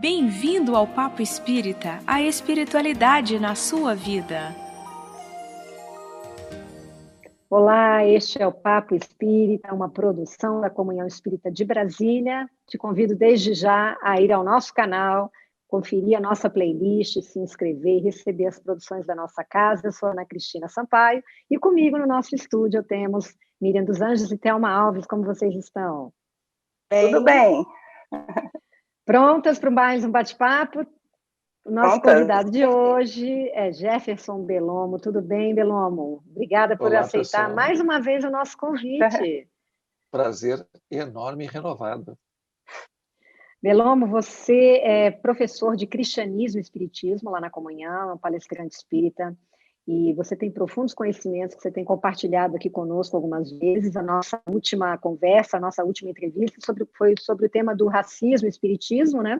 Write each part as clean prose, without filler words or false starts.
Bem-vindo ao Papo Espírita, a espiritualidade na sua vida. Olá, este é o Papo Espírita, uma produção da Comunhão Espírita de Brasília. Te convido desde já a ir ao nosso canal, conferir a nossa playlist, se inscrever e receber as produções da nossa casa. Eu sou Ana Cristina Sampaio e comigo no nosso estúdio temos Miriam dos Anjos e Thelma Alves. Como vocês estão? Tudo bem. Prontas para mais um bate-papo? O nosso convidado de hoje é Jefferson Belomo. Tudo bem, Belomo? Obrigada por aceitar pessoal. Mais uma vez o nosso convite. Prazer enorme e renovado. Belomo, você é professor de cristianismo e espiritismo lá na Comunhão, um palestrante espírita, e você tem profundos conhecimentos que você tem compartilhado aqui conosco algumas vezes. A nossa última conversa, a nossa última entrevista foi sobre o tema do racismo e espiritismo, né?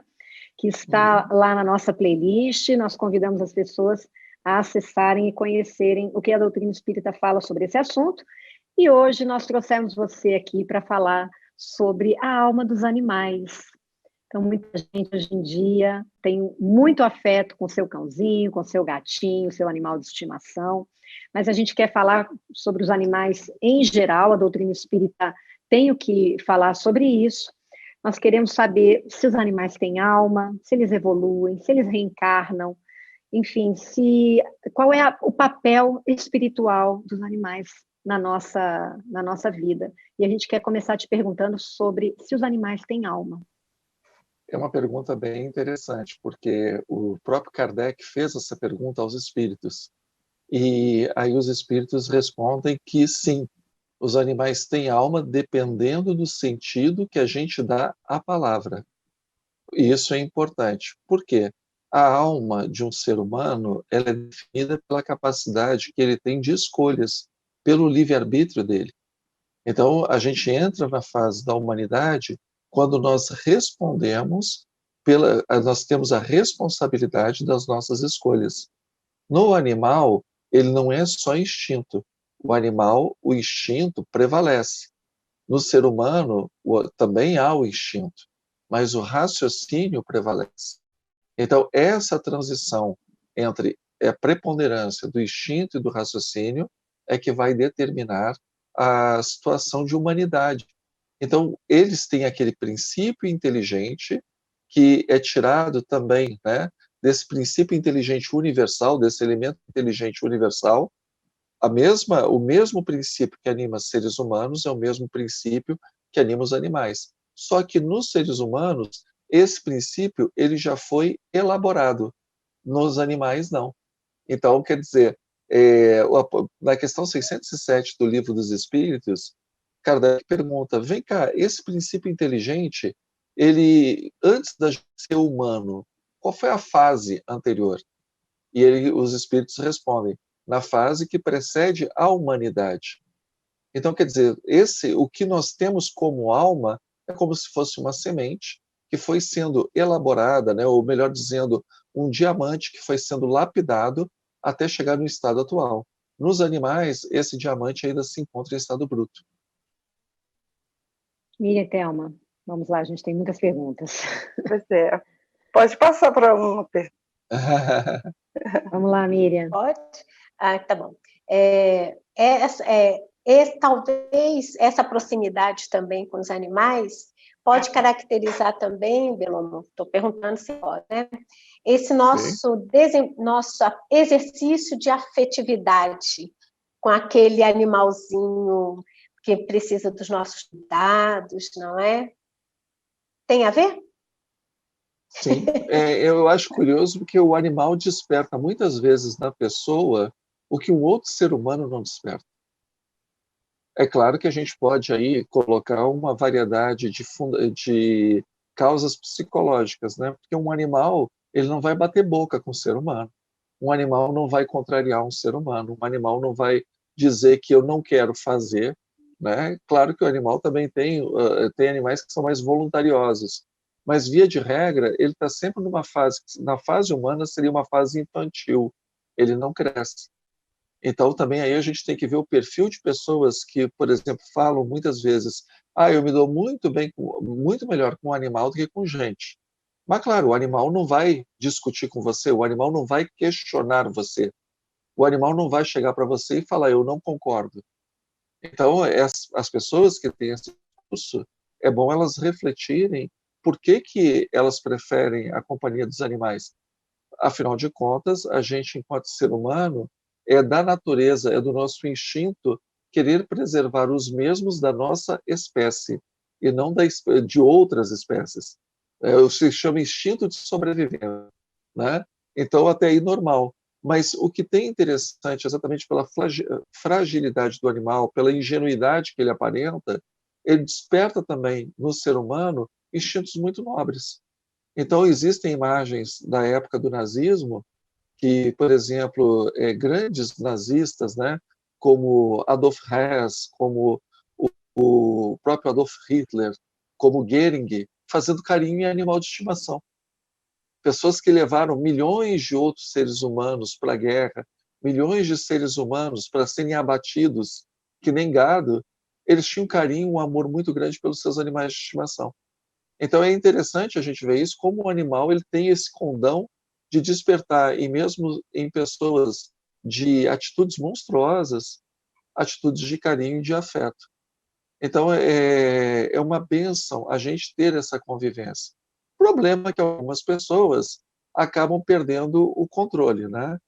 Que está lá na nossa playlist. Nós convidamos as pessoas a acessarem e conhecerem o que a doutrina espírita fala sobre esse assunto. E hoje nós trouxemos você aqui para falar sobre a alma dos animais. Então, muita gente hoje em dia tem muito afeto com seu cãozinho, com seu gatinho, seu animal de estimação, mas a gente quer falar sobre os animais em geral. A doutrina espírita tem o que falar sobre isso. Nós queremos saber se os animais têm alma, se eles evoluem, se eles reencarnam, enfim, qual é o papel espiritual dos animais na nossa vida. E a gente quer começar te perguntando sobre se os animais têm alma. É uma pergunta bem interessante, porque o próprio Kardec fez essa pergunta aos espíritos. E aí os espíritos respondem que sim, os animais têm alma dependendo do sentido que a gente dá à palavra. E isso é importante. Por quê? A alma de um ser humano ela é definida pela capacidade que ele tem de escolhas, pelo livre-arbítrio dele. Então, a gente entra na fase da humanidade quando nós respondemos, nós temos a responsabilidade das nossas escolhas. No animal, ele não é só instinto. O animal, o instinto prevalece. No ser humano, também há o instinto, mas o raciocínio prevalece. Então, essa transição entre a preponderância do instinto e do raciocínio é que vai determinar a situação de humanidade. Então, eles têm aquele princípio inteligente que é tirado também, né, desse princípio inteligente universal, desse elemento inteligente universal. O mesmo princípio que anima seres humanos é o mesmo princípio que anima os animais. Só que nos seres humanos, esse princípio ele já foi elaborado. Nos animais, não. Então, quer dizer, na questão 607 do Livro dos Espíritos, Kardec pergunta, vem cá, esse princípio inteligente, ele, antes de ser humano, qual foi a fase anterior? E os espíritos respondem, na fase que precede a humanidade. Então, quer dizer, o que nós temos como alma é como se fosse uma semente que foi sendo elaborada, né, ou melhor dizendo, um diamante que foi sendo lapidado até chegar no estado atual. Nos animais, esse diamante ainda se encontra em estado bruto. Miriam e Thelma, vamos lá, a gente tem muitas perguntas. Pois é. Pode passar para uma pergunta. Vamos lá, Miriam. Pode? Tá bom. Talvez essa proximidade também com os animais pode caracterizar também, Belomo, estou perguntando se pode, né? Esse nosso exercício de afetividade com aquele animalzinho que precisa dos nossos cuidados, não é? Tem a ver? Sim, eu acho curioso porque o animal desperta muitas vezes na pessoa o que um outro ser humano não desperta. É claro que a gente pode aí colocar uma variedade de causas psicológicas, né? Porque um animal ele não vai bater boca com o ser humano, um animal não vai contrariar um ser humano, um animal não vai dizer que eu não quero fazer, né? Claro que o animal também tem animais que são mais voluntariosos, mas via de regra ele está sempre numa fase, na fase humana seria uma fase infantil, ele não cresce. Então também aí a gente tem que ver o perfil de pessoas que, por exemplo, falam muitas vezes, eu me dou muito bem, muito melhor com um animal do que com gente. Mas, claro, o animal não vai discutir com você, o animal não vai questionar você, o animal não vai chegar para você e falar, eu não concordo. Então, as pessoas que têm esse curso, é bom elas refletirem por que elas preferem a companhia dos animais. Afinal de contas, a gente, enquanto ser humano, é da natureza, é do nosso instinto querer preservar os mesmos da nossa espécie e não de outras espécies. Se chama instinto de sobrevivência, né? Então, até aí, normal. Mas o que tem interessante, exatamente pela fragilidade do animal, pela ingenuidade que ele aparenta, ele desperta também no ser humano instintos muito nobres. Então, existem imagens da época do nazismo que, por exemplo, grandes nazistas, né, como Adolf Hess, como o próprio Adolf Hitler, como Goering, fazendo carinho em animal de estimação. Pessoas que levaram milhões de outros seres humanos para a guerra, milhões de seres humanos para serem abatidos, que nem gado, eles tinham um carinho, um amor muito grande pelos seus animais de estimação. Então é interessante a gente ver isso, como o animal ele tem esse condão de despertar, e mesmo em pessoas de atitudes monstruosas, atitudes de carinho e de afeto. Então é uma bênção a gente ter essa convivência. O problema é que algumas pessoas acabam perdendo o controle, né?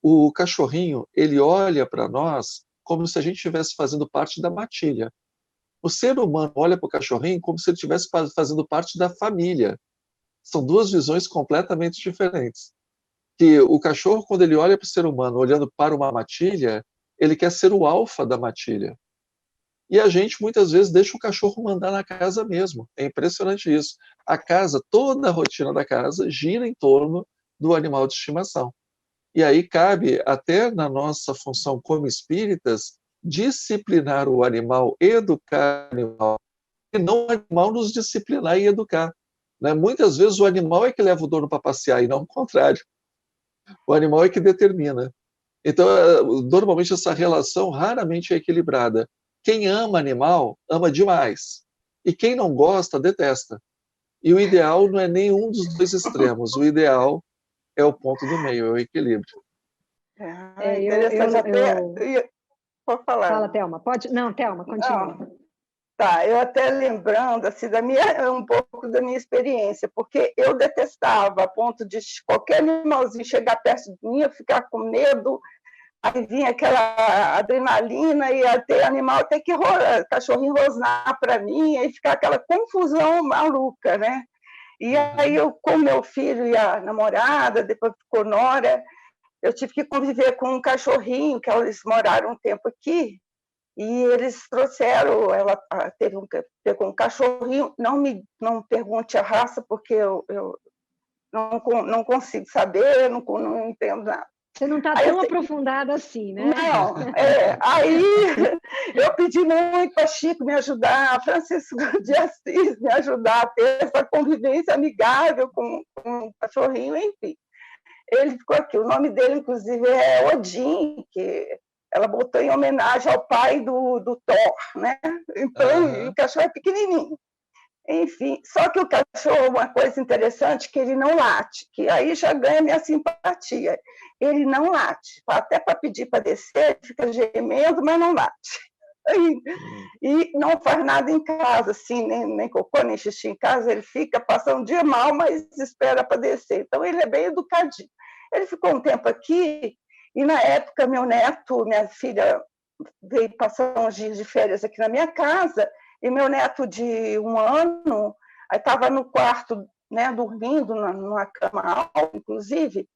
O cachorrinho, ele olha para nós como se a gente estivesse fazendo parte da matilha. O ser humano olha para o cachorrinho como se ele estivesse fazendo parte da família. São duas visões completamente diferentes. Que o cachorro, quando ele olha para o ser humano olhando para uma matilha, ele quer ser o alfa da matilha. E a gente, muitas vezes, deixa o cachorro mandar na casa mesmo. É impressionante isso. A casa, toda a rotina da casa, gira em torno do animal de estimação. E aí cabe, até na nossa função como espíritas, disciplinar o animal, educar o animal, e não o animal nos disciplinar e educar. Né? Muitas vezes o animal é que leva o dono para passear, e não o contrário. O animal é que determina. Então, normalmente, essa relação raramente é equilibrada. Quem ama animal, ama demais. E quem não gosta, detesta. E o ideal não é nenhum dos dois extremos. O ideal é o ponto do meio, é o equilíbrio. Interessante. Pode falar. Fala, Thelma. Pode? Não, Thelma, continua. Não. Tá, eu até lembrando assim, um pouco da minha experiência, porque eu detestava, a ponto de qualquer animalzinho chegar perto de mim, eu ficar com medo, aí vinha aquela adrenalina e até animal até que cachorrinho rosnar para mim, aí ficar aquela confusão maluca, né? E aí eu, com meu filho e a namorada, depois ficou nora, eu tive que conviver com um cachorrinho, que eles moraram um tempo aqui, e eles trouxeram, ela pegou um cachorrinho, não pergunte a raça, porque eu não consigo saber, eu não entendo nada. Você não está tão aprofundada assim, né? Não, aí eu pedi muito para Chico me ajudar, a Francisco de Assis me ajudar a ter essa convivência amigável com o cachorrinho, enfim. Ele ficou aqui, o nome dele, inclusive, é Odin, que ela botou em homenagem ao pai do Thor, né? Então, o cachorro é pequenininho. Enfim, só que o cachorro, uma coisa interessante, que ele não late, que aí já ganha minha simpatia. Ele não late. Até para pedir para descer, ele fica gemendo, mas não late. E não faz nada em casa, assim, nem cocô, nem xixi em casa, ele fica passando um dia mal, mas espera para descer. Então, ele é bem educadinho. Ele ficou um tempo aqui, e na época, meu neto, minha filha, veio passar uns dias de férias aqui na minha casa, e meu neto de 1 ano, estava no quarto, né, dormindo numa cama alta, inclusive,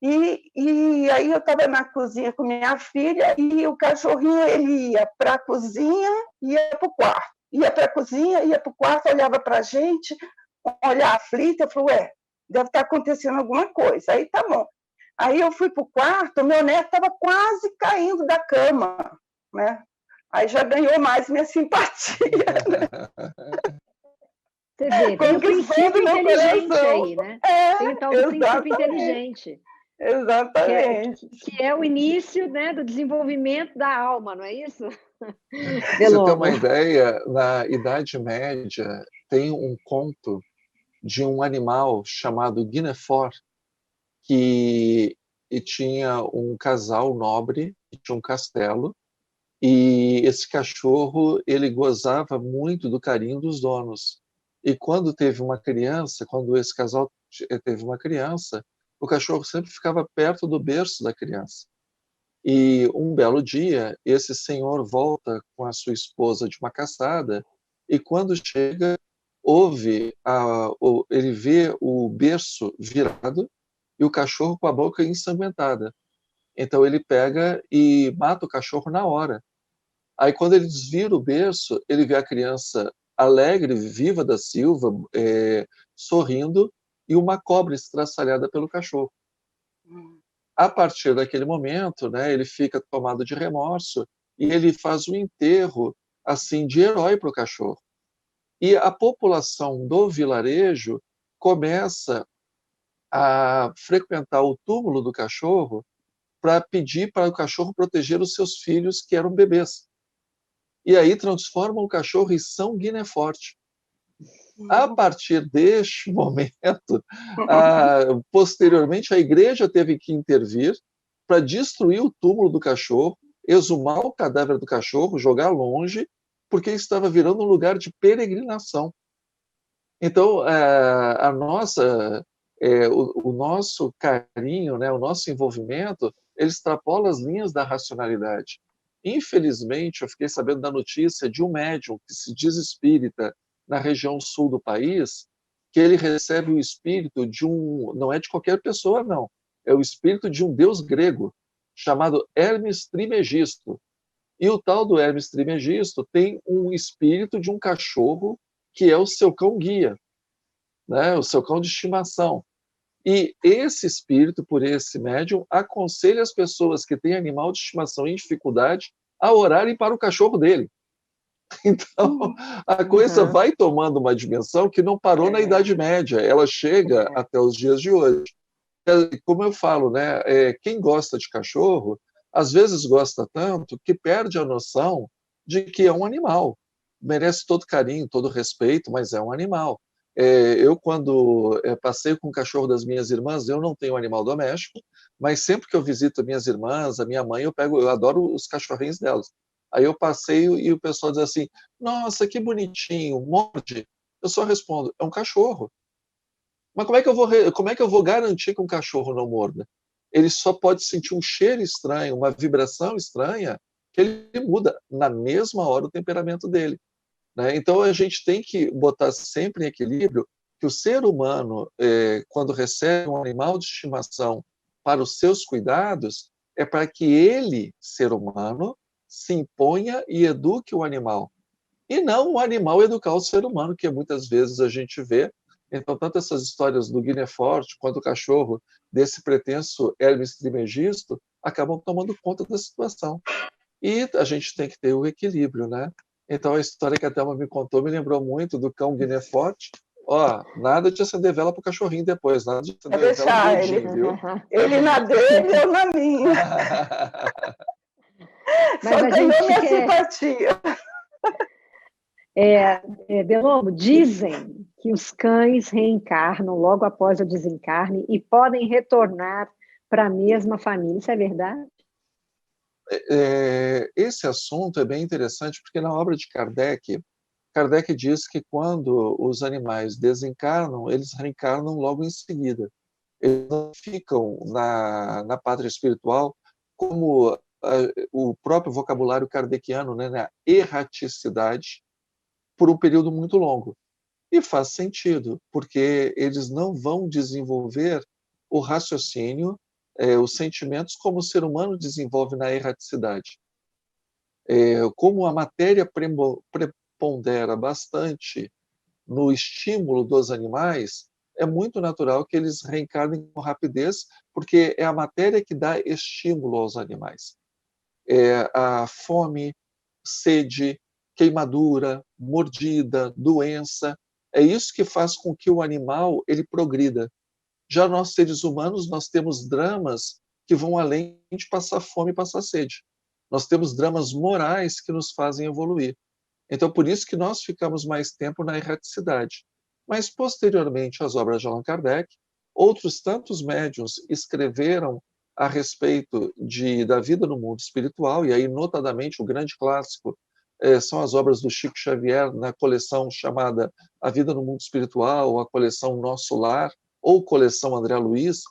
e aí eu estava na cozinha com minha filha, e o cachorrinho ele ia para a cozinha e ia para o quarto. Ia para a cozinha, ia para o quarto, olhava para a gente, olhava aflita, eu falei, deve estar acontecendo alguma coisa. Aí tá bom. Aí eu fui para o quarto, meu neto estava quase caindo da cama, né? Aí já ganhou mais minha simpatia. Né? Você vê, tem o princípio inteligente aí, né? Tem o tal do princípio inteligente. Exatamente. Que é o início, né, do desenvolvimento da alma, não é isso? Você tem uma ideia, na Idade Média tem um conto de um animal chamado Guinefort, que tinha um casal nobre, que tinha um castelo, e esse cachorro, ele gozava muito do carinho dos donos. E quando teve uma criança, quando esse casal teve uma criança, o cachorro sempre ficava perto do berço da criança. E um belo dia, esse senhor volta com a sua esposa de uma caçada, e quando chega, ele vê o berço virado e o cachorro com a boca ensanguentada. Então ele pega e mata o cachorro na hora. Aí quando ele desvira o berço, ele vê a criança alegre, viva da Silva, sorrindo, e uma cobra estraçalhada pelo cachorro. A partir daquele momento, né, ele fica tomado de remorso e ele faz um enterro assim de herói para o cachorro. E a população do vilarejo começa a frequentar o túmulo do cachorro para pedir para o cachorro proteger os seus filhos, que eram bebês. E aí transformam o cachorro em São Guinefort. A partir deste momento, posteriormente, a igreja teve que intervir para destruir o túmulo do cachorro, exumar o cadáver do cachorro, jogar longe, porque estava virando um lugar de peregrinação. Então, o nosso carinho, né, o nosso envolvimento, ele extrapola as linhas da racionalidade. Infelizmente, eu fiquei sabendo da notícia de um médium que se diz espírita na região sul do país, que ele recebe o espírito de não é de qualquer pessoa, não, é o espírito de um deus grego, chamado Hermes Trismegisto. E o tal do Hermes Trismegisto tem um espírito de um cachorro que é o seu cão-guia, né? O seu cão de estimação. E esse espírito, por esse médium, aconselha as pessoas que têm animal de estimação em dificuldade a orarem para o cachorro dele. Então, a coisa vai tomando uma dimensão que não parou na Idade Média, ela chega até os dias de hoje. Como eu falo, né, quem gosta de cachorro, às vezes gosta tanto que perde a noção de que é um animal. Merece todo carinho, todo respeito, mas é um animal. Eu, quando passeio com o cachorro das minhas irmãs, eu não tenho animal doméstico, mas sempre que eu visito minhas irmãs, a minha mãe, eu adoro os cachorrinhos delas. Aí eu passeio e o pessoal diz assim, nossa, que bonitinho, morde. Eu só respondo, é um cachorro. Mas como é que eu vou garantir que um cachorro não morda? Ele só pode sentir um cheiro estranho, uma vibração estranha, que ele muda na mesma hora o temperamento dele. Né? Então, a gente tem que botar sempre em equilíbrio que o ser humano, quando recebe um animal de estimação para os seus cuidados, é para que ele, ser humano, se imponha e eduque o animal. E não o animal educar o ser humano, que muitas vezes a gente vê. Então, tanto essas histórias do Guinefort quanto o cachorro desse pretenso Hermes Trismegisto acabam tomando conta da situação. E a gente tem que ter o equilíbrio, né? Então, a história que a Thelma me contou me lembrou muito do cão Guinefort. Nada de acender vela para o cachorrinho depois, nada de acender vela no dedinho, viu? Ele na dele, eu na minha. Mas só a ganhou gente minha simpatia. Belombo, dizem que os cães reencarnam logo após o desencarne e podem retornar para a mesma família. Isso é verdade? Esse assunto é bem interessante porque na obra de Kardec diz que quando os animais desencarnam, eles reencarnam logo em seguida. Eles não ficam na pátria espiritual como o próprio vocabulário kardeciano, né, na erraticidade, por um período muito longo. E faz sentido, porque eles não vão desenvolver o raciocínio, os sentimentos como o ser humano desenvolve na erraticidade. Como a matéria prepondera bastante no estímulo dos animais, é muito natural que eles reencarnem com rapidez, porque é a matéria que dá estímulo aos animais. A fome, sede, queimadura, mordida, doença, é isso que faz com que o animal ele progrida. Já nós, seres humanos, nós temos dramas que vão além de passar fome e passar sede. Nós temos dramas morais que nos fazem evoluir. Então, por isso que nós ficamos mais tempo na erraticidade. Mas, posteriormente às obras de Allan Kardec, outros tantos médiuns escreveram a respeito da vida no mundo espiritual, e aí, notadamente, o grande clássico são as obras do Chico Xavier na coleção chamada A Vida no Mundo Espiritual, ou a coleção Nosso Lar, ou coleção André Luiz,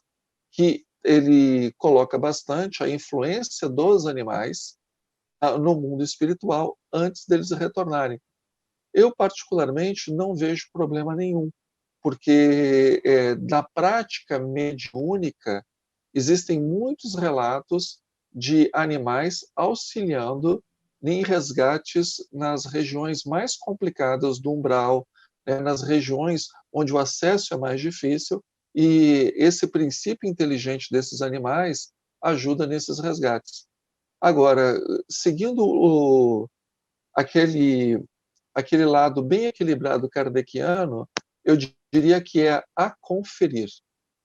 que ele coloca bastante a influência dos animais no mundo espiritual antes deles retornarem. Eu, particularmente, não vejo problema nenhum, porque na prática mediúnica existem muitos relatos de animais auxiliando em resgates nas regiões mais complicadas do umbral, nas regiões onde o acesso é mais difícil, e esse princípio inteligente desses animais ajuda nesses resgates. Agora, seguindo aquele lado bem equilibrado kardeciano, eu diria que é a conferir.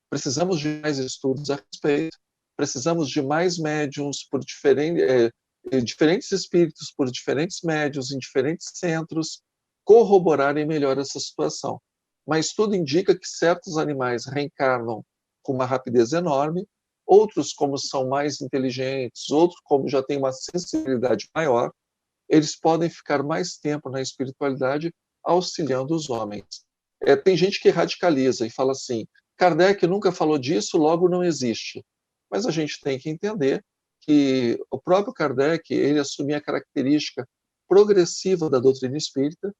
Precisamos de mais estudos a respeito, precisamos de mais médiums por diferentes espíritos, por diferentes médiums, em diferentes centros, corroborarem melhor essa situação. Mas tudo indica que certos animais reencarnam com uma rapidez enorme, outros, como são mais inteligentes, outros, como já têm uma sensibilidade maior, eles podem ficar mais tempo na espiritualidade auxiliando os homens. Tem gente que radicaliza e fala assim, Kardec nunca falou disso, logo não existe. Mas a gente tem que entender que o próprio Kardec, ele assumia a característica progressiva da doutrina espírita,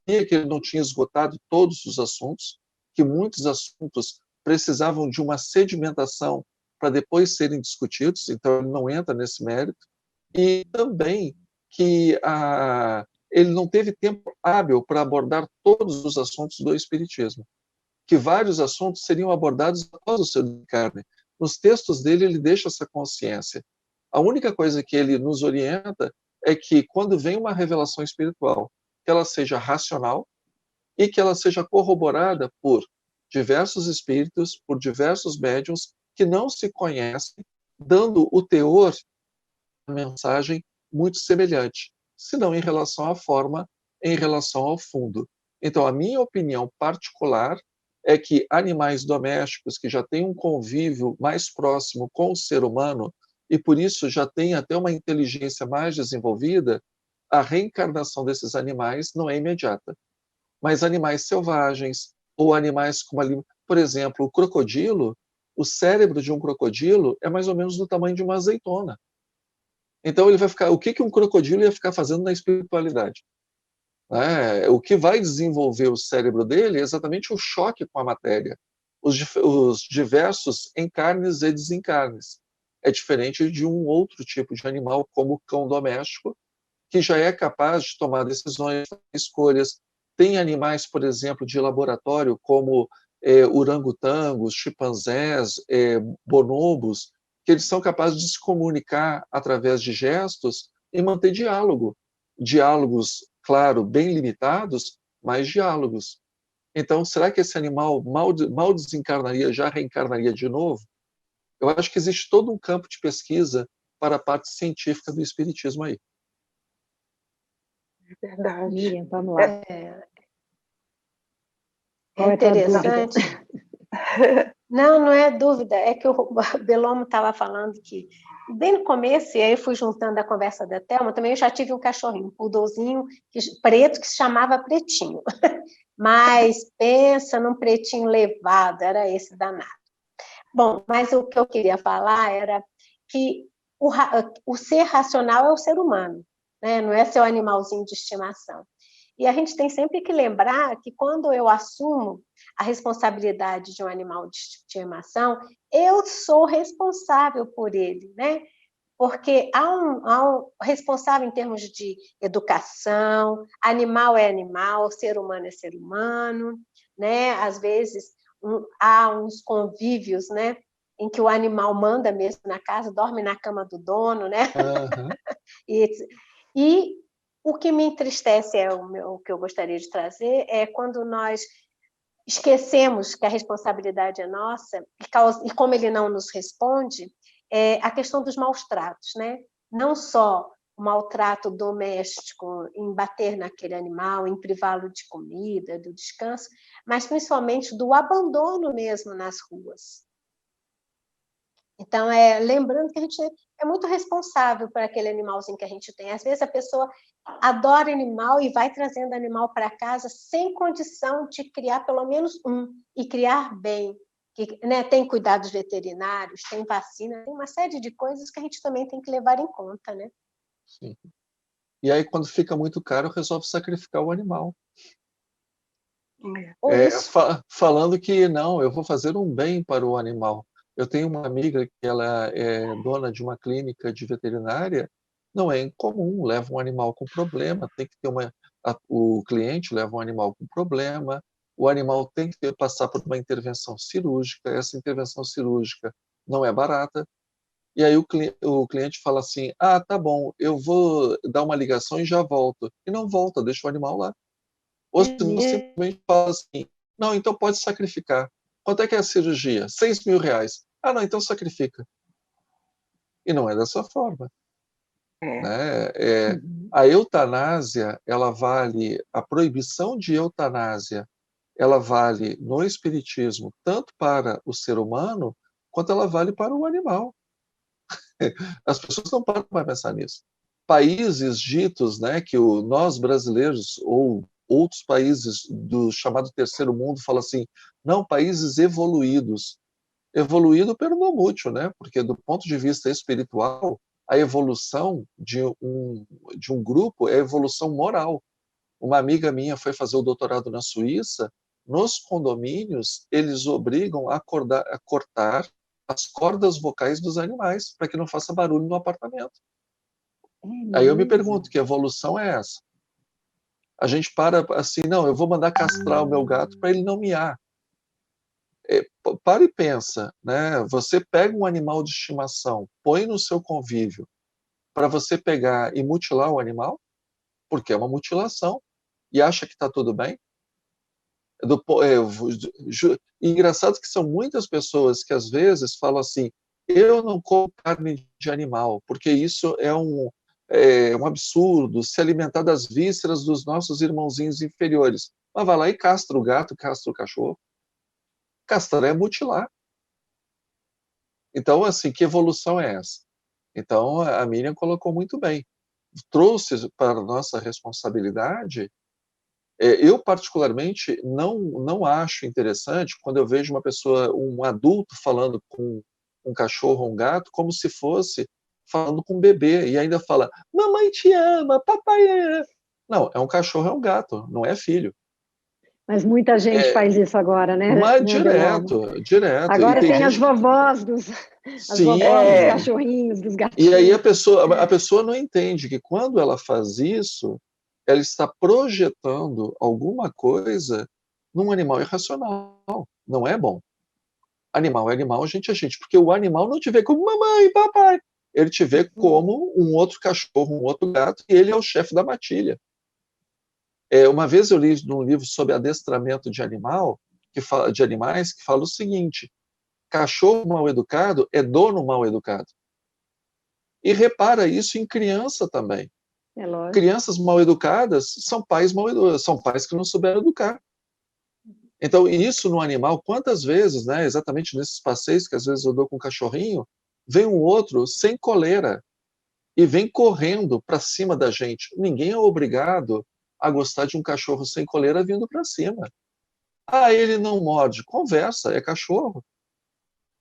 que ele não tinha esgotado todos os assuntos, que muitos assuntos precisavam de uma sedimentação para depois serem discutidos, então ele não entra nesse mérito, e também que ele não teve tempo hábil para abordar todos os assuntos do Espiritismo, que vários assuntos seriam abordados após o seu desencarne. Nos textos dele, ele deixa essa consciência. A única coisa que ele nos orienta é que, quando vem uma revelação espiritual, que ela seja racional e que ela seja corroborada por diversos espíritos, por diversos médiuns que não se conhecem, dando o teor da mensagem muito semelhante, se não em relação à forma, em relação ao fundo. Então, a minha opinião particular é que animais domésticos que já têm um convívio mais próximo com o ser humano e, por isso, já têm até uma inteligência mais desenvolvida, a reencarnação desses animais não é imediata. Mas animais selvagens ou animais como, por exemplo, o crocodilo, o cérebro de um crocodilo é mais ou menos do tamanho de uma azeitona. Então, ele vai ficar. O que um crocodilo ia ficar fazendo na espiritualidade? O que vai desenvolver o cérebro dele é exatamente o choque com a matéria, os diversos encarnes e desencarnes. É diferente de um outro tipo de animal, como o cão doméstico, que já é capaz de tomar decisões, escolhas. Tem animais, por exemplo, de laboratório, como orangotangos, chimpanzés, bonobos, que eles são capazes de se comunicar através de gestos e manter diálogo. Diálogos, claro, bem limitados, mas diálogos. Então, será que esse animal mal desencarnaria, já reencarnaria de novo? Eu acho que existe todo um campo de pesquisa para a parte científica do espiritismo aí. É verdade. Miriam, vamos lá. É interessante. Não é dúvida, é que o Bellomo estava falando que, bem no começo, e aí eu fui juntando a conversa da Thelma, também eu já tive um cachorrinho, um poodlezinho preto, que se chamava Pretinho. Mas pensa num pretinho levado, era esse danado. Bom, mas o que eu queria falar era que o ser racional é o ser humano, né? Não é seu animalzinho de estimação. E a gente tem sempre que lembrar que, quando eu assumo a responsabilidade de um animal de estimação, eu sou responsável por ele, né? Porque há um responsável em termos de educação, animal é animal, ser humano é ser humano, né? Às vezes há uns convívios, né, em que o animal manda mesmo na casa, dorme na cama do dono, né? Uhum. E o que me entristece, o que eu gostaria de trazer, é quando nós esquecemos que a responsabilidade é nossa, e como ele não nos responde, a questão dos maus tratos, né? Não só o maltrato doméstico, em bater naquele animal, em privá-lo de comida, do descanso, mas principalmente do abandono mesmo nas ruas. Então, lembrando que a gente é muito responsável por aquele animalzinho que a gente tem. Às vezes a pessoa adora animal e vai trazendo animal para casa sem condição de criar pelo menos um, e criar bem. Que, né, tem cuidados veterinários, tem vacina, tem uma série de coisas que a gente também tem que levar em conta, né? Sim. E aí, quando fica muito caro, resolve sacrificar o animal. Falando que não, eu vou fazer um bem para o animal. Eu tenho uma amiga que ela é dona de uma clínica de veterinária, não é incomum, leva um animal com problema, tem que ter o cliente leva um animal com problema, o animal tem que passar por uma intervenção cirúrgica, essa intervenção cirúrgica não é barata, e aí o cliente fala assim, tá bom, eu vou dar uma ligação e já volto. E não volta, deixa o animal lá. Ou senão simplesmente fala assim, não, então pode sacrificar. Quanto é que é a cirurgia? R$6.000. Não, então sacrifica. E não é dessa forma. Né? A eutanásia, ela vale, a proibição de eutanásia, ela vale no espiritismo tanto para o ser humano, quanto ela vale para o animal. As pessoas não param para pensar nisso. Países ditos, né, que nós brasileiros ou outros países do chamado terceiro mundo falam assim, não, países evoluídos. Evoluído pelo não mútil, né? Porque do ponto de vista espiritual, a evolução de um grupo é a evolução moral. Uma amiga minha foi fazer o doutorado na Suíça, nos condomínios, eles obrigam a cortar as cordas vocais dos animais, para que não faça barulho no apartamento. Aí eu me pergunto, que evolução é essa? A gente para assim, não, eu vou mandar castrar o meu gato para ele não miar. Para e pensa, né? Você pega um animal de estimação, põe no seu convívio, para você pegar e mutilar o animal, porque é uma mutilação, e acha que está tudo bem? Engraçado que são muitas pessoas que às vezes falam assim, eu não como carne de animal, porque isso é um absurdo, se alimentar das vísceras dos nossos irmãozinhos inferiores. Mas vai lá e castra o gato, castra o cachorro. Castrar é mutilar. Então, assim, que evolução é essa? Então, a Miriam colocou muito bem. Trouxe para a nossa responsabilidade. Eu, particularmente, não acho interessante quando eu vejo uma pessoa, um adulto falando com um cachorro ou um gato, como se fosse falando com um bebê, e ainda fala, mamãe te ama, papai... Não, é um cachorro, é um gato, não é filho. Mas muita gente faz isso agora, né? Mas direto. Agora tem as vovós dos cachorrinhos, dos gatinhos. E aí a pessoa não entende que quando ela faz isso, ela está projetando alguma coisa num animal irracional. Não é bom. Animal é animal, gente é gente. Porque o animal não te vê como mamãe, papai. Ele te vê como um outro cachorro, um outro gato, e ele é o chefe da matilha. Uma vez eu li num livro sobre adestramento de animais, que fala o seguinte, cachorro mal educado é dono mal educado. E repara isso em criança também. Crianças mal educadas são pais mal educados, são pais que não souberam educar. Então, isso no animal, quantas vezes, né, exatamente nesses passeios que às vezes eu dou com um cachorrinho, vem um outro sem coleira e vem correndo para cima da gente. Ninguém é obrigado a gostar de um cachorro sem coleira vindo para cima. Ele não morde. Conversa, é cachorro.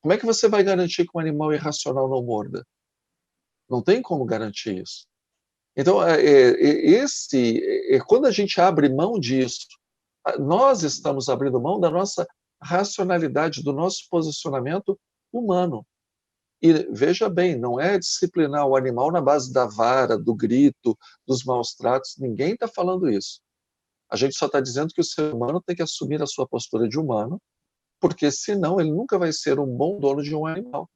Como é que você vai garantir que um animal irracional não morda? Não tem como garantir isso. Então, quando a gente abre mão disso, nós estamos abrindo mão da nossa racionalidade, do nosso posicionamento humano. E veja bem, não é disciplinar o animal na base da vara, do grito, dos maus tratos, ninguém está falando isso. A gente só está dizendo que o ser humano tem que assumir a sua postura de humano, porque senão ele nunca vai ser um bom dono de um animal.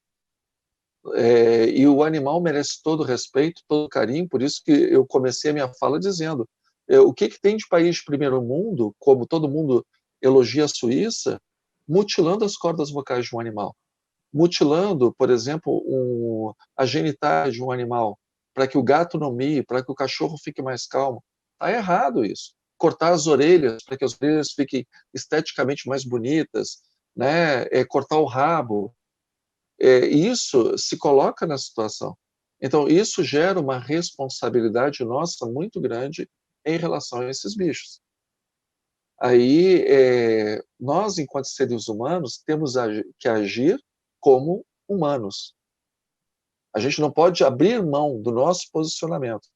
E o animal merece todo o respeito, todo o carinho, por isso que eu comecei a minha fala dizendo, o que tem de país de primeiro mundo, como todo mundo elogia a Suíça, mutilando as cordas vocais de um animal, mutilando, por exemplo, a genitália de um animal, para que o gato não mie, para que o cachorro fique mais calmo. Está errado isso. Cortar as orelhas para que as orelhas fiquem esteticamente mais bonitas, né? Cortar o rabo. Isso se coloca na situação. Então, isso gera uma responsabilidade nossa muito grande em relação a esses bichos. Aí, nós, enquanto seres humanos, temos que agir como humanos. A gente não pode abrir mão do nosso posicionamento,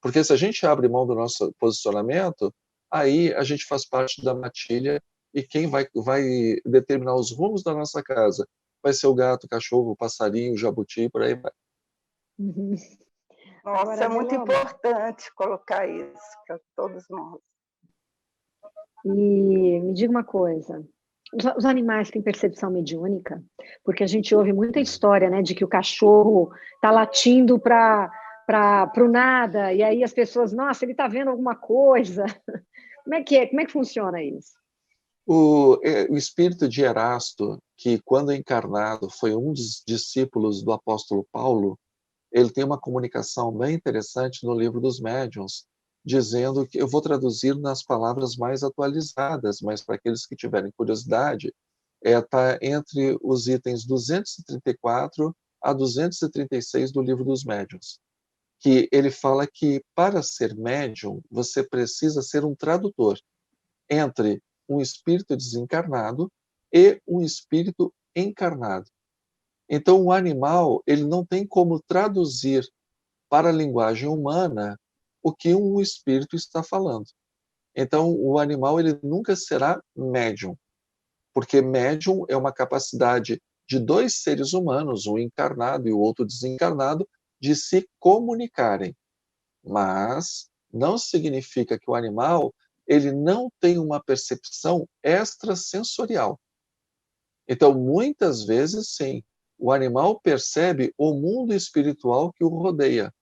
porque se a gente abre mão do nosso posicionamento, aí a gente faz parte da matilha e quem vai determinar os rumos da nossa casa vai ser o gato, o cachorro, o passarinho, o jabuti, por aí vai. Uhum. Nossa, Agora, é muito Beloma, importante colocar isso para todos nós. e me diga uma coisa. Os animais têm percepção mediúnica? Porque a gente ouve muita história, né, de que o cachorro está latindo para o nada, e aí as pessoas, nossa, ele está vendo alguma coisa. Como é que é? Como é que funciona isso? O espírito de Erasto, que quando encarnado foi um dos discípulos do apóstolo Paulo, ele tem uma comunicação bem interessante no livro dos médiuns, dizendo que eu vou traduzir nas palavras mais atualizadas, mas para aqueles que tiverem curiosidade, está entre os itens 234 a 236 do livro dos médiuns, que ele fala que para ser médium, você precisa ser um tradutor entre um espírito desencarnado e um espírito encarnado. Então, o animal ele não tem como traduzir para a linguagem humana o que um espírito está falando. Então, o animal ele nunca será médium, porque médium é uma capacidade de dois seres humanos, um encarnado e o outro desencarnado, de se comunicarem. Mas não significa que o animal ele não tem uma percepção extrasensorial. Então, muitas vezes, sim, o animal percebe o mundo espiritual que o rodeia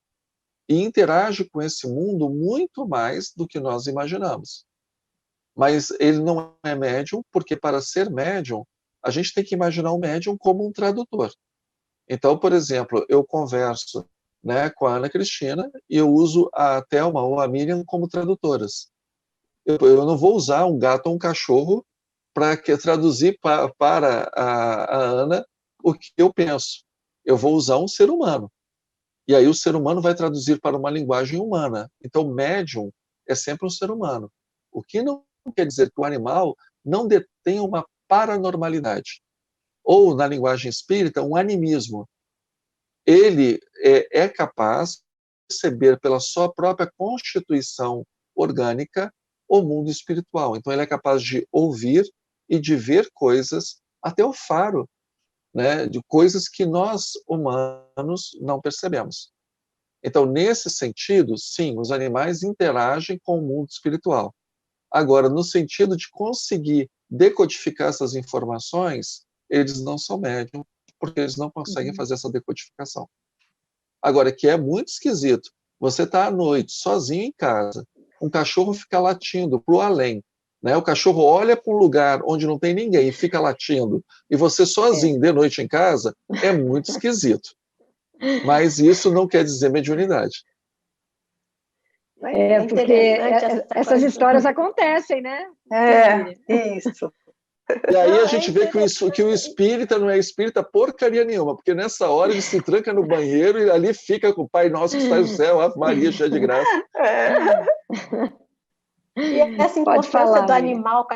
e interage com esse mundo muito mais do que nós imaginamos. Mas ele não é médium, porque para ser médium, a gente tem que imaginar o médium como um tradutor. Então, por exemplo, eu converso, né, com a Ana Cristina e eu uso a Thelma ou a Miriam como tradutoras. Eu não vou usar um gato ou um cachorro para traduzir para a Ana o que eu penso. Eu vou usar um ser humano. E aí o ser humano vai traduzir para uma linguagem humana. Então, médium é sempre um ser humano. O que não quer dizer que o animal não detém uma paranormalidade. Ou, na linguagem espírita, um animismo. Ele é capaz de perceber pela sua própria constituição orgânica o mundo espiritual. Então, ele é capaz de ouvir e de ver coisas, até o faro, né, de coisas que nós, humanos, não percebemos. Então, nesse sentido, sim, os animais interagem com o mundo espiritual. Agora, no sentido de conseguir decodificar essas informações, eles não são médium, porque eles não conseguem fazer essa decodificação. Agora, que é muito esquisito, você está à noite, sozinho em casa, um cachorro fica latindo para o além, né? O cachorro olha para um lugar onde não tem ninguém e fica latindo, e você sozinho de noite em casa, é muito esquisito. Mas isso não quer dizer mediunidade. Porque essas histórias acontecem, né? Isso. E aí a gente vê que o espírita não é espírita porcaria nenhuma, porque nessa hora ele se tranca no banheiro e ali fica com o Pai Nosso que está no céu, Ave Maria, cheia de graça. E essa importância do animal com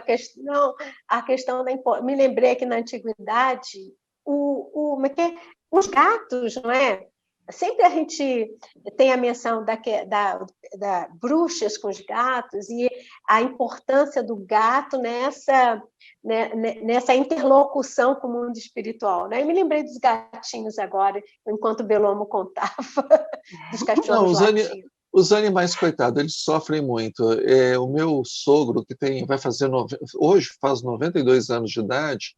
a questão da importância. Me lembrei que na antiguidade, os gatos, não é? Sempre a gente tem a menção da bruxas com os gatos e a importância do gato nessa interlocução com o mundo espiritual, né? Eu me lembrei dos gatinhos agora, enquanto o Bellomo contava dos cachorros latindo. Os animais, coitados, eles sofrem muito. O meu sogro, que hoje faz 92 anos de idade,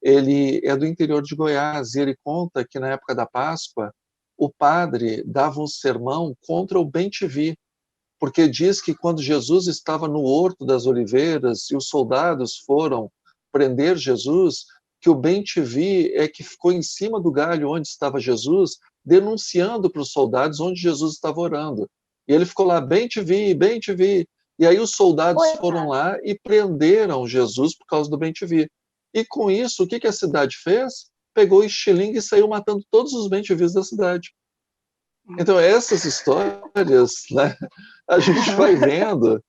ele é do interior de Goiás e ele conta que na época da Páscoa o padre dava um sermão contra o bem-te-vi, porque diz que quando Jesus estava no Horto das Oliveiras e os soldados foram prender Jesus, que o bem-te-vi é que ficou em cima do galho onde estava Jesus, denunciando para os soldados onde Jesus estava orando. E ele ficou lá, bem-te-vi, bem-te-vi. E aí os soldados foram lá e prenderam Jesus por causa do bem-te-vi. E com isso, o que a cidade fez? Pegou o estilingue e saiu matando todos os bem-te-vis da cidade. Então, essas histórias, né, a gente vai vendo,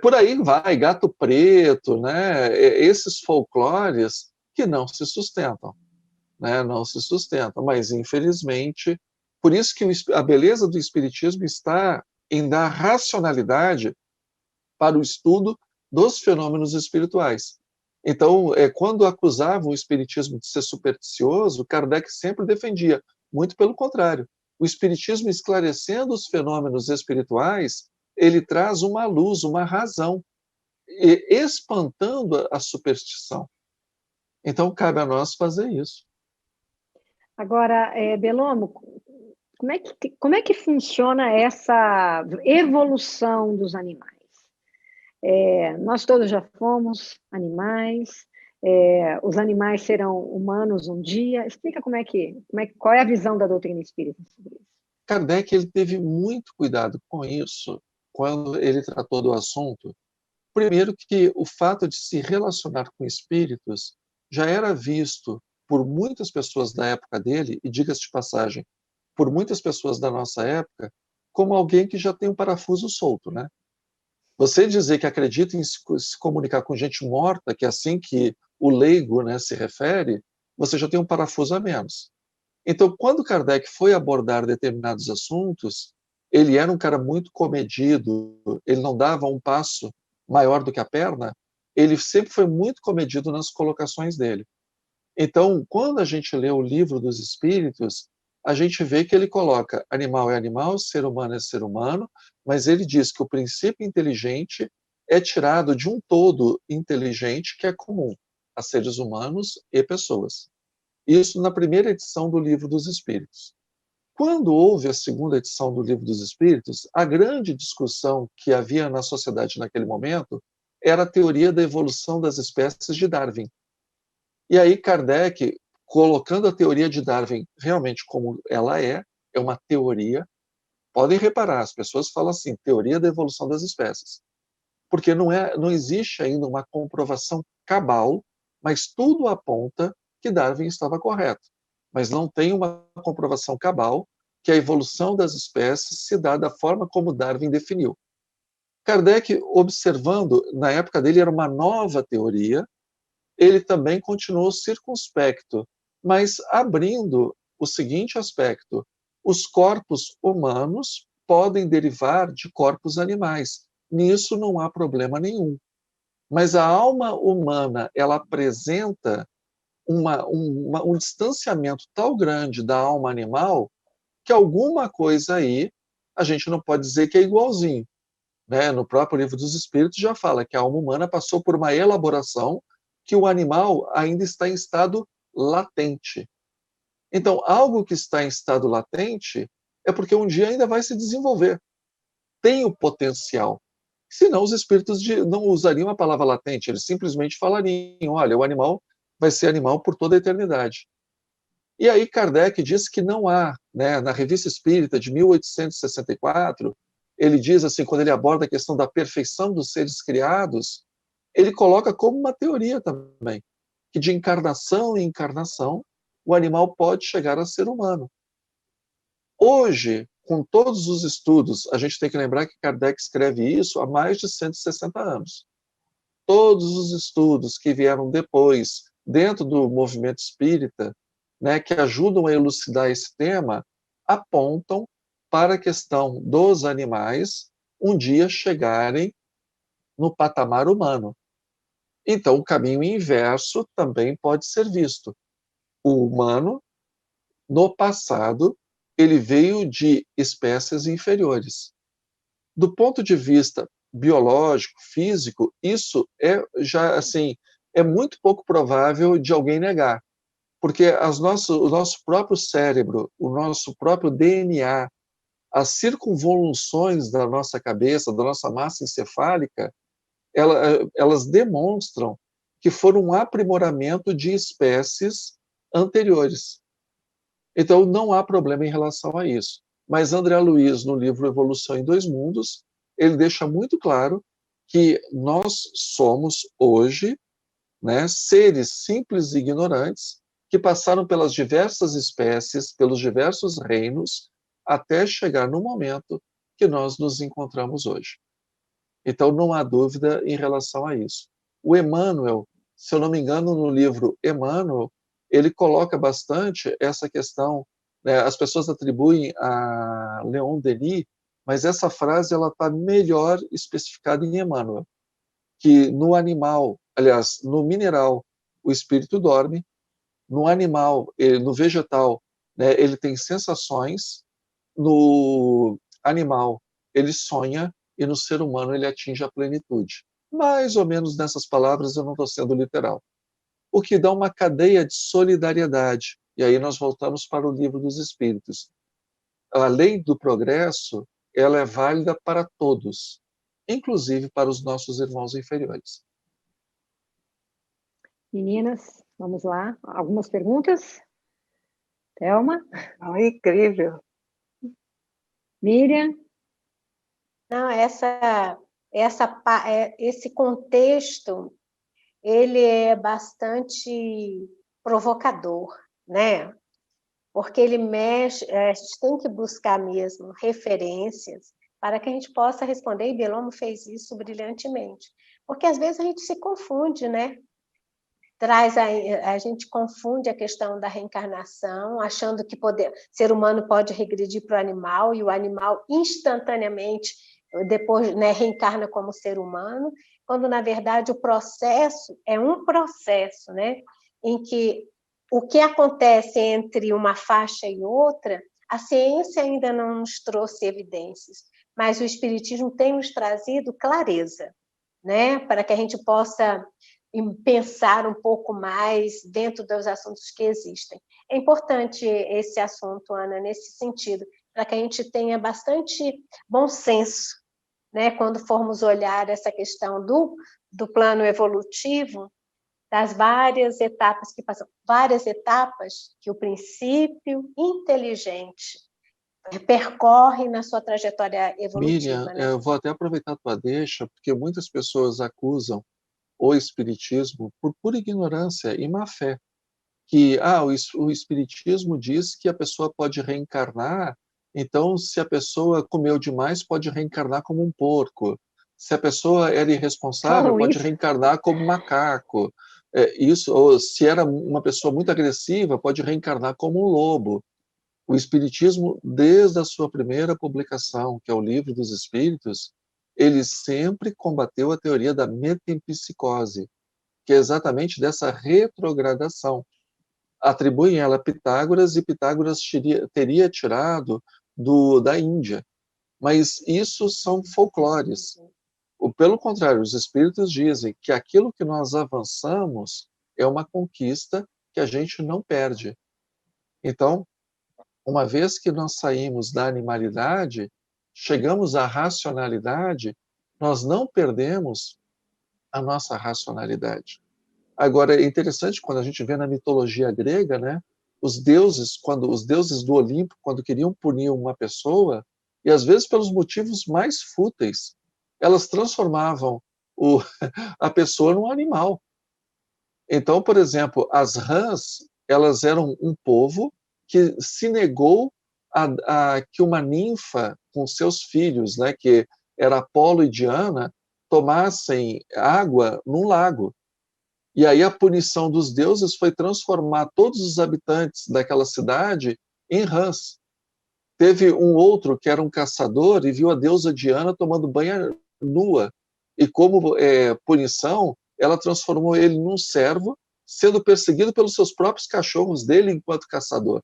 por aí vai, gato preto, né, esses folclores que não se sustentam, né, não se sustentam, mas infelizmente, por isso que a beleza do espiritismo está em dar racionalidade para o estudo dos fenômenos espirituais. Então, quando acusavam o espiritismo de ser supersticioso, Kardec sempre defendia, muito pelo contrário. O espiritismo, esclarecendo os fenômenos espirituais, ele traz uma luz, uma razão, espantando a superstição. Então, cabe a nós fazer isso. Agora, Bellomo, como é que funciona essa evolução dos animais? Nós todos já fomos animais, os animais serão humanos um dia. Explica qual é a visão da doutrina espírita sobre isso. Kardec ele teve muito cuidado com isso quando ele tratou do assunto. Primeiro que o fato de se relacionar com espíritos já era visto por muitas pessoas da época dele, e diga-se de passagem, por muitas pessoas da nossa época, como alguém que já tem um parafuso solto, né? Você dizer que acredita em se comunicar com gente morta, que é assim que o leigo, né, se refere, você já tem um parafuso a menos. Então, quando Kardec foi abordar determinados assuntos, ele era um cara muito comedido, ele não dava um passo maior do que a perna, ele sempre foi muito comedido nas colocações dele. Então, quando a gente lê o Livro dos Espíritos, a gente vê que ele coloca animal é animal, ser humano é ser humano, mas ele diz que o princípio inteligente é tirado de um todo inteligente que é comum a seres humanos e pessoas. Isso na primeira edição do Livro dos Espíritos. Quando houve a segunda edição do Livro dos Espíritos, a grande discussão que havia na sociedade naquele momento era a teoria da evolução das espécies de Darwin. E aí Kardec, colocando a teoria de Darwin realmente como ela é uma teoria. Podem reparar, as pessoas falam assim, teoria da evolução das espécies. Porque não existe ainda uma comprovação cabal, mas tudo aponta que Darwin estava correto. Mas não tem uma comprovação cabal que a evolução das espécies se dá da forma como Darwin definiu. Kardec, observando, na época dele era uma nova teoria, ele também continuou circunspecto, mas abrindo o seguinte aspecto: os corpos humanos podem derivar de corpos animais. Nisso não há problema nenhum. Mas a alma humana, ela apresenta um distanciamento tão grande da alma animal que alguma coisa aí a gente não pode dizer que é igualzinho. Né? No próprio Livro dos Espíritos já fala que a alma humana passou por uma elaboração que o animal ainda está em estado latente. Então, algo que está em estado latente é porque um dia ainda vai se desenvolver. Tem o potencial. Senão, os espíritos não usariam a palavra latente, eles simplesmente falariam, olha, o animal vai ser animal por toda a eternidade. E aí Kardec diz que não há, né, na Revista Espírita de 1864, ele diz assim, quando ele aborda a questão da perfeição dos seres criados, ele coloca como uma teoria também, que de encarnação em encarnação, o animal pode chegar a ser humano. Hoje, com todos os estudos, a gente tem que lembrar que Kardec escreve isso há mais de 160 anos. Todos os estudos que vieram depois, dentro do movimento espírita, né, que ajudam a elucidar esse tema, apontam para a questão dos animais um dia chegarem no patamar humano. Então, o caminho inverso também pode ser visto. O humano, no passado, ele veio de espécies inferiores. Do ponto de vista biológico, físico, isso é já assim, é muito pouco provável de alguém negar, porque o nosso próprio cérebro, o nosso próprio DNA, as circunvoluções da nossa cabeça, da nossa massa encefálica, elas demonstram que foram um aprimoramento de espécies anteriores. Então, não há problema em relação a isso. Mas André Luiz, no livro Evolução em Dois Mundos, ele deixa muito claro que nós somos, hoje, né, seres simples e ignorantes que passaram pelas diversas espécies, pelos diversos reinos, até chegar no momento que nós nos encontramos hoje. Então, não há dúvida em relação a isso. O Emmanuel, se eu não me engano, no livro Emmanuel, ele coloca bastante essa questão, né, as pessoas atribuem a Leon Denis, mas essa frase ela está melhor especificada em Emmanuel, que no animal, aliás, no mineral, o espírito dorme, no animal, no vegetal, né, ele tem sensações, no animal ele sonha e no ser humano ele atinge a plenitude. Mais ou menos nessas palavras, eu não estou sendo literal. O que dá uma cadeia de solidariedade. E aí nós voltamos para o Livro dos Espíritos. A lei do progresso, ela é válida para todos, inclusive para os nossos irmãos inferiores. Meninas, vamos lá. Algumas perguntas? Thelma? Incrível. Miriam? Não, esse contexto, ele é bastante provocador, né? Porque ele mexe, a gente tem que buscar mesmo referências para que a gente possa responder, e Bellomo fez isso brilhantemente. Porque às vezes a gente se confunde, né? A gente confunde a questão da reencarnação, achando que ser humano pode regredir para o animal, e o animal instantaneamente, depois, né, reencarna como ser humano, quando, na verdade, o processo é um processo, né, em que o que acontece entre uma faixa e outra, a ciência ainda não nos trouxe evidências, mas o Espiritismo tem nos trazido clareza, né, para que a gente possa pensar um pouco mais dentro dos assuntos que existem. É importante esse assunto, Ana, nesse sentido, para que a gente tenha bastante bom senso, né, quando formos olhar essa questão do plano evolutivo, das várias etapas que passam, várias etapas que o princípio inteligente percorre na sua trajetória evolutiva. Miriam, né? eu vou até aproveitar a tua deixa, porque muitas pessoas acusam o espiritismo por pura ignorância e má fé, que o espiritismo diz que a pessoa pode reencarnar, então se a pessoa comeu demais pode reencarnar como um porco, se a pessoa era irresponsável pode reencarnar como macaco, ou se era uma pessoa muito agressiva pode reencarnar como um lobo. O espiritismo, desde a sua primeira publicação, que é o Livro dos Espíritos, ele sempre combateu a teoria da metempsicose, que é exatamente dessa retrogradação. Atribuem ela a Pitágoras, e Pitágoras teria tirado da Índia. Mas isso são folclores. Pelo contrário, os espíritos dizem que aquilo que nós avançamos é uma conquista que a gente não perde. Então, uma vez que nós saímos da animalidade, chegamos à racionalidade, nós não perdemos a nossa racionalidade. Agora, é interessante quando a gente vê na mitologia grega, né, os deuses do Olimpo, quando queriam punir uma pessoa, e às vezes pelos motivos mais fúteis, elas transformavam a pessoa num animal. Então, por exemplo, as rãs, elas eram um povo que se negou a que uma ninfa com seus filhos, né, que era Apolo e Diana, tomassem água num lago. E aí a punição dos deuses foi transformar todos os habitantes daquela cidade em rãs. Teve um outro que era um caçador e viu a deusa Diana tomando banho nua. E como punição, ela transformou ele num servo, sendo perseguido pelos seus próprios cachorros dele enquanto caçador.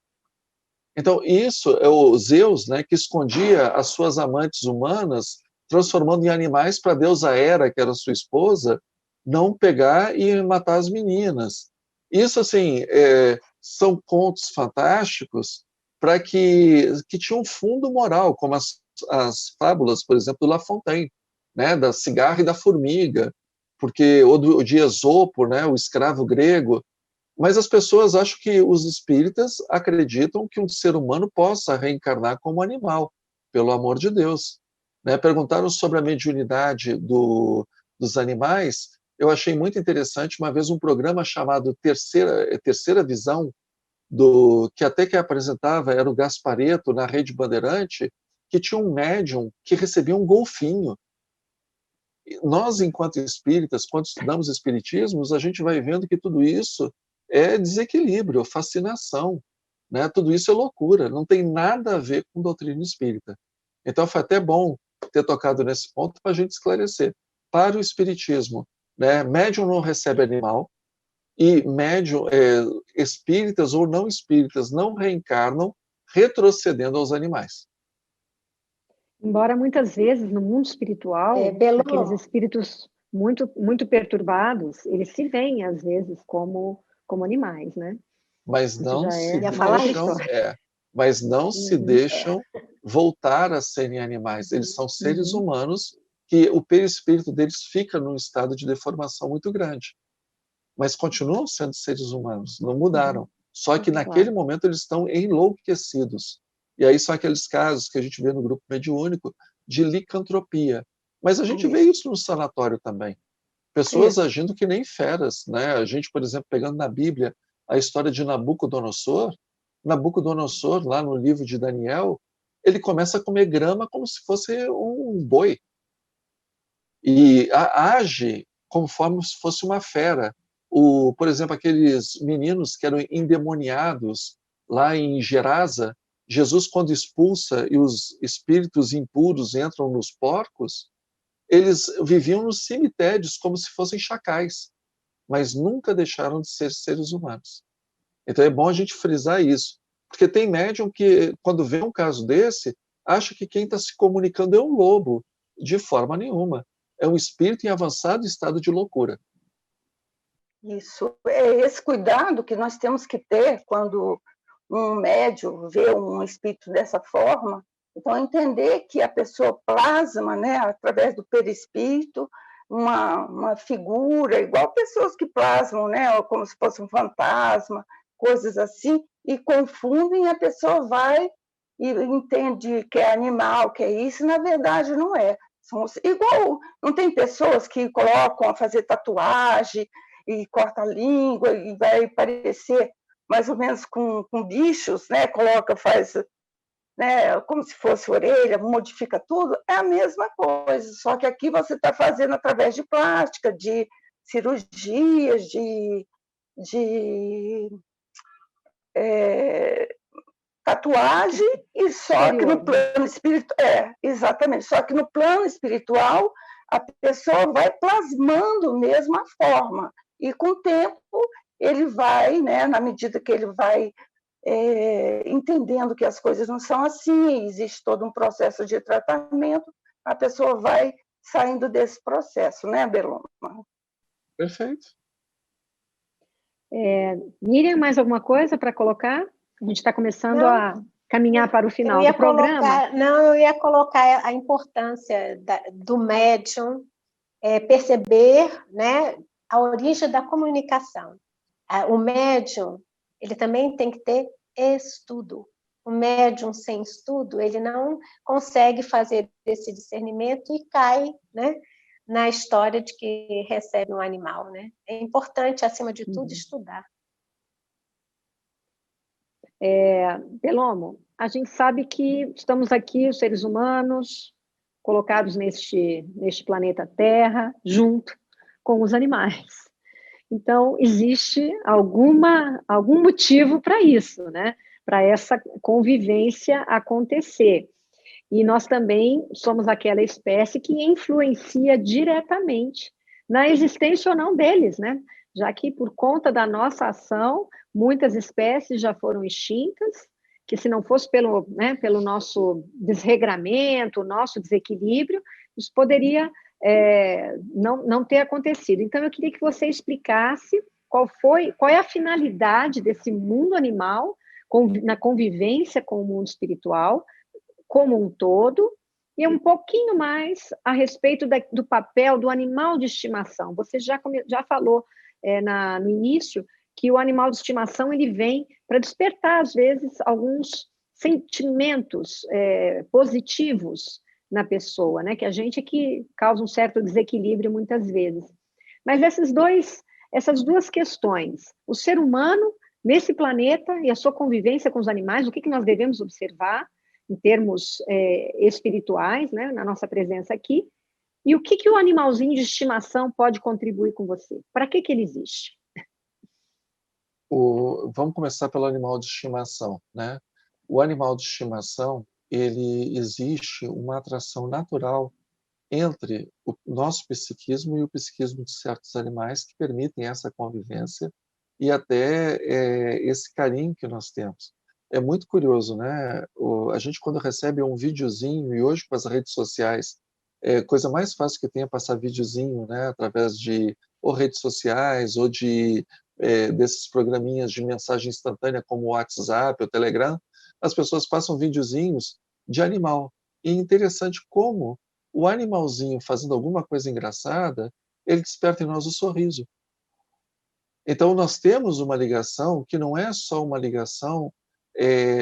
Então, isso é o Zeus, né, que escondia as suas amantes humanas, transformando em animais para a deusa Hera, que era sua esposa, não pegar e matar as meninas. Isso, assim, são contos fantásticos para que tinham um fundo moral, como as fábulas, por exemplo, do La Fontaine, né, da cigarra e da formiga, ou de Esopo, né, o escravo grego, mas as pessoas acham que os espíritas acreditam que um ser humano possa reencarnar como animal, pelo amor de Deus. Né? Perguntaram sobre a mediunidade dos animais, eu achei muito interessante, uma vez um programa chamado Terceira Visão, que até que apresentava era o Gasparetto, na Rede Bandeirante, que tinha um médium que recebia um golfinho. Nós, enquanto espíritas, quando estudamos espiritismos, a gente vai vendo que tudo isso é desequilíbrio, fascinação, né? Tudo isso é loucura, não tem nada a ver com doutrina espírita. Então foi até bom ter tocado nesse ponto para a gente esclarecer. Para o espiritismo, né, médium não recebe animal, e médium, espíritas ou não espíritas não reencarnam retrocedendo aos animais. Embora muitas vezes no mundo espiritual, aqueles espíritos muito perturbados, eles se veem às vezes como animais, né? Mas não se Uhum. deixam voltar a serem animais. Eles são seres humanos que o perispírito deles fica num estado de deformação muito grande. Mas continuam sendo seres humanos, não mudaram. Só que naquele momento eles estão enlouquecidos. E aí são aqueles casos que a gente vê no grupo mediúnico de licantropia. Mas a gente vê isso no sanatório também. Pessoas agindo que nem feras, né? A gente, por exemplo, pegando na Bíblia a história de Nabucodonosor, lá no livro de Daniel, ele começa a comer grama como se fosse um boi. E age conforme se fosse uma fera. Por exemplo, aqueles meninos que eram endemoniados lá em Gerasa, Jesus, quando expulsa e os espíritos impuros entram nos porcos, eles viviam nos cemitérios como se fossem chacais, mas nunca deixaram de ser seres humanos. Então é bom a gente frisar isso, porque tem médium que, quando vê um caso desse, acha que quem está se comunicando é um lobo. De forma nenhuma. É um espírito em avançado estado de loucura. Isso, é esse cuidado que nós temos que ter quando um médium vê um espírito dessa forma. Então, entender que a pessoa plasma, né, através do perispírito, uma figura, igual pessoas que plasmam, né, como se fosse um fantasma, coisas assim, e confundem, a pessoa vai e entende que é animal, que é isso, e na verdade não é. Igual, não tem pessoas que colocam a fazer tatuagem e corta a língua e vai parecer mais ou menos com bichos, né? Faz, né? Como se fosse orelha, modifica tudo, é a mesma coisa, só que aqui você está fazendo através de plástica, de cirurgias, de tatuagem, e só que no plano espiritual, exatamente, só que no plano espiritual a pessoa vai plasmando mesmo a forma, e com o tempo ele vai, né, na medida que ele vai entendendo que as coisas não são assim, existe todo um processo de tratamento, a pessoa vai saindo desse processo, né, Beloma? Perfeito. Miriam, mais alguma coisa para colocar? A gente está começando a caminhar para o final do programa. Eu ia colocar a importância do médium perceber, né, a origem da comunicação. O médium, ele também tem que ter estudo. O médium sem estudo, ele não consegue fazer esse discernimento e cai, né, na história de que recebe um animal, né? É importante, acima de tudo, estudar. Belomo, a gente sabe que estamos aqui, os seres humanos, colocados neste planeta Terra, junto com os animais. Então, existe algum motivo para isso, né? Para essa convivência acontecer. E nós também somos aquela espécie que influencia diretamente na existência ou não deles, né? Já que, por conta da nossa ação, muitas espécies já foram extintas, que se não fosse pelo nosso desregramento, nosso desequilíbrio, isso poderia não ter acontecido. Então, eu queria que você explicasse qual é a finalidade desse mundo animal na convivência com o mundo espiritual, como um todo, E um pouquinho mais a respeito do papel do animal de estimação. Você já falou no início que o animal de estimação ele vem para despertar, às vezes, alguns sentimentos positivos na pessoa, né? Que a gente que causa um certo desequilíbrio muitas vezes. Mas essas duas questões, o ser humano nesse planeta e a sua convivência com os animais, o que nós devemos observar em termos espirituais, né, na nossa presença aqui, e o que o animalzinho de estimação pode contribuir com você? Para que ele existe? Vamos começar pelo animal de estimação, né? O animal de estimação, ele existe uma atração natural entre o nosso psiquismo e o psiquismo de certos animais que permitem essa convivência e até esse carinho que nós temos. É muito curioso, né? A gente, quando recebe um videozinho, e hoje com as redes sociais, coisa mais fácil que tem é passar videozinho, né? Através de ou redes sociais ou desses programinhas de mensagem instantânea como o WhatsApp, o Telegram, as pessoas passam videozinhos de animal. E é interessante como o animalzinho fazendo alguma coisa engraçada, ele desperta em nós o sorriso. Então, nós temos uma ligação que não é só uma ligação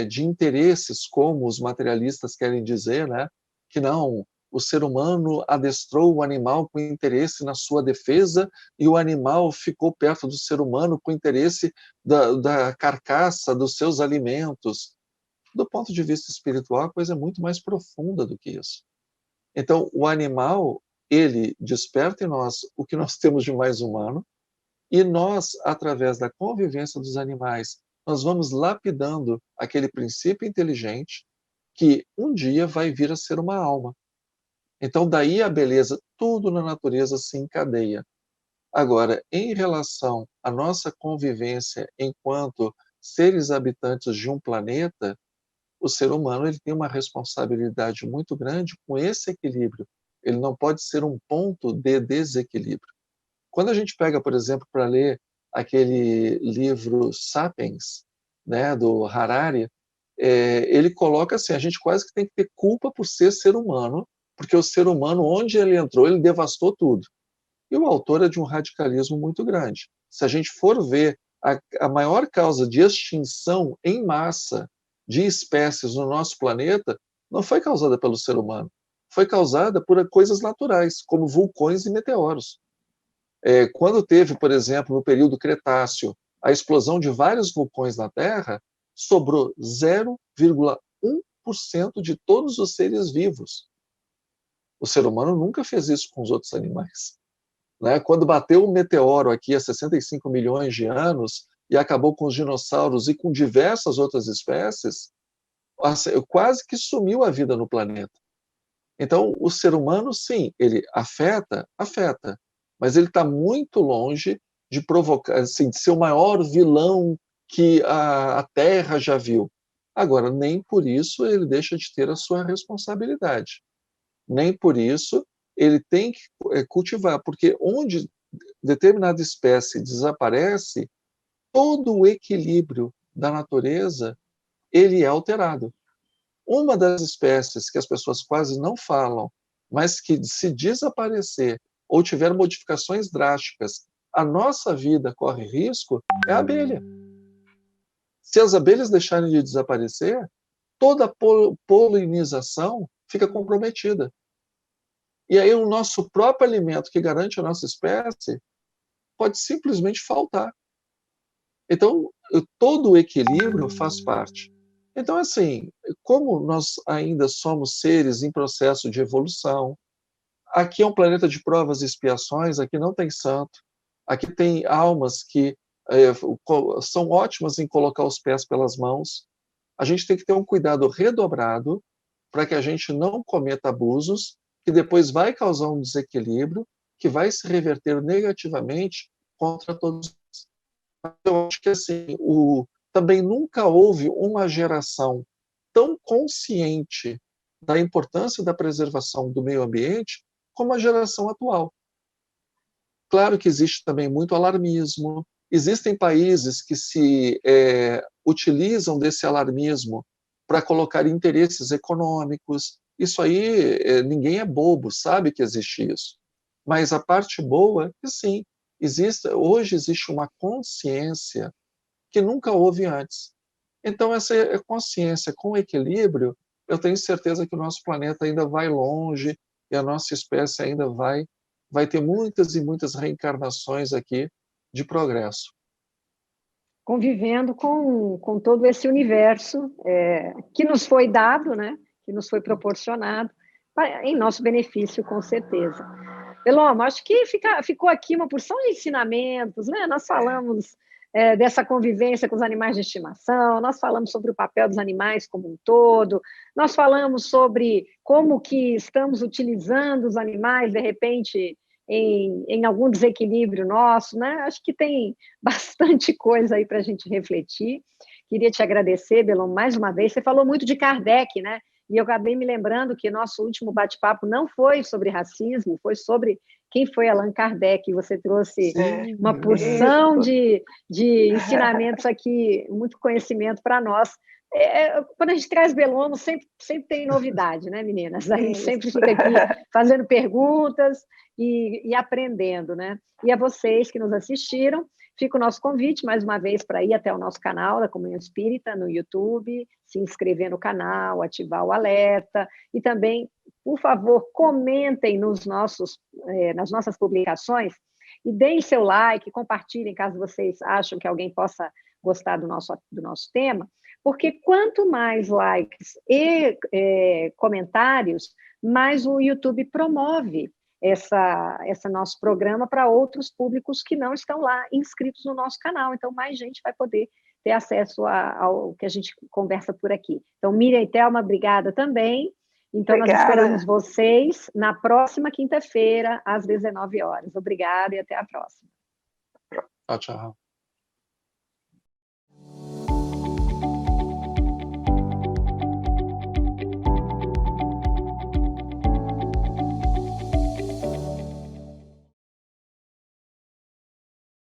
de interesses, como os materialistas querem dizer, né? Que não, o ser humano adestrou o animal com interesse na sua defesa e o animal ficou perto do ser humano com interesse da carcaça dos seus alimentos. Do ponto de vista espiritual, a coisa é muito mais profunda do que isso. Então, o animal, ele desperta em nós o que nós temos de mais humano, e nós, através da convivência dos animais, nós vamos lapidando aquele princípio inteligente que um dia vai vir a ser uma alma. Então, daí a beleza, tudo na natureza se encadeia. Agora, em relação à nossa convivência enquanto seres habitantes de um planeta, o ser humano ele tem uma responsabilidade muito grande com esse equilíbrio. Ele não pode ser um ponto de desequilíbrio. Quando a gente pega, por exemplo, para ler aquele livro Sapiens, né, do Harari, ele coloca assim, a gente quase que tem que ter culpa por ser humano, porque o ser humano, onde ele entrou, ele devastou tudo. E o autor é de um radicalismo muito grande. Se a gente for ver a maior causa de extinção em massa de espécies no nosso planeta, não foi causada pelo ser humano, foi causada por coisas naturais, como vulcões e meteoros. Quando teve, por exemplo, no período Cretáceo, a explosão de vários vulcões na Terra, sobrou 0,1% de todos os seres vivos. O ser humano nunca fez isso com os outros animais. Né? Quando bateu um meteoro aqui há 65 milhões de anos e acabou com os dinossauros e com diversas outras espécies, quase que sumiu a vida no planeta. Então, o ser humano, sim, ele afeta, mas ele está muito longe de provocar, assim, de ser o maior vilão que a Terra já viu. Agora, nem por isso ele deixa de ter a sua responsabilidade. Nem por isso ele tem que cultivar, porque onde determinada espécie desaparece, todo o equilíbrio da natureza ele é alterado. Uma das espécies que as pessoas quase não falam, mas que se desaparecer ou tiver modificações drásticas, a nossa vida corre risco, é a abelha. Se as abelhas deixarem de desaparecer, toda a polinização fica comprometida. E aí o nosso próprio alimento que garante a nossa espécie pode simplesmente faltar. Então, todo o equilíbrio faz parte. Então, assim, como nós ainda somos seres em processo de evolução, aqui é um planeta de provas e expiações, aqui não tem santo, aqui tem almas que são ótimas em colocar os pés pelas mãos. A gente tem que ter um cuidado redobrado para que a gente não cometa abusos, que depois vai causar um desequilíbrio, que vai se reverter negativamente contra todos. Eu acho que assim, também nunca houve uma geração tão consciente da importância da preservação do meio ambiente como a geração atual. Claro que existe também muito alarmismo, existem países que se utilizam desse alarmismo para colocar interesses econômicos, Isso aí, ninguém é bobo, sabe que existe isso. Mas a parte boa é que sim, hoje existe uma consciência que nunca houve antes. Então, essa consciência com equilíbrio, eu tenho certeza que o nosso planeta ainda vai longe e a nossa espécie ainda vai ter muitas e muitas reencarnações aqui de progresso. Convivendo com todo esse universo que nos foi dado, né? Que nos foi proporcionado, em nosso benefício, com certeza. Beloma, acho que ficou aqui uma porção de ensinamentos, né? Nós falamos dessa convivência com os animais de estimação, nós falamos sobre o papel dos animais como um todo, nós falamos sobre como que estamos utilizando os animais, de repente, em algum desequilíbrio nosso, né? Acho que tem bastante coisa aí para a gente refletir. Queria te agradecer, Beloma, mais uma vez. Você falou muito de Kardec, né? E eu acabei me lembrando que nosso último bate-papo não foi sobre racismo, foi sobre quem foi Allan Kardec. Você trouxe uma porção de ensinamentos aqui, muito conhecimento para nós. Quando a gente traz Beloma, sempre tem novidade, né, meninas? A gente sempre fica aqui fazendo perguntas e aprendendo, né? E a vocês que nos assistiram, fica o nosso convite, mais uma vez, para ir até o nosso canal da Comunhão Espírita no YouTube, se inscrever no canal, ativar o alerta, e também, por favor, comentem nas nossas publicações, e deem seu like, compartilhem, caso vocês acham que alguém possa gostar do nosso tema, porque quanto mais likes e comentários, mais o YouTube promove esse nosso programa para outros públicos que não estão lá inscritos no nosso canal. Então, mais gente vai poder ter acesso ao que a gente conversa por aqui. Então, Miriam e Thelma, obrigada também. Então, Nós esperamos vocês na próxima quinta-feira, às 19 horas. Obrigada e até a próxima. Tchau, tchau.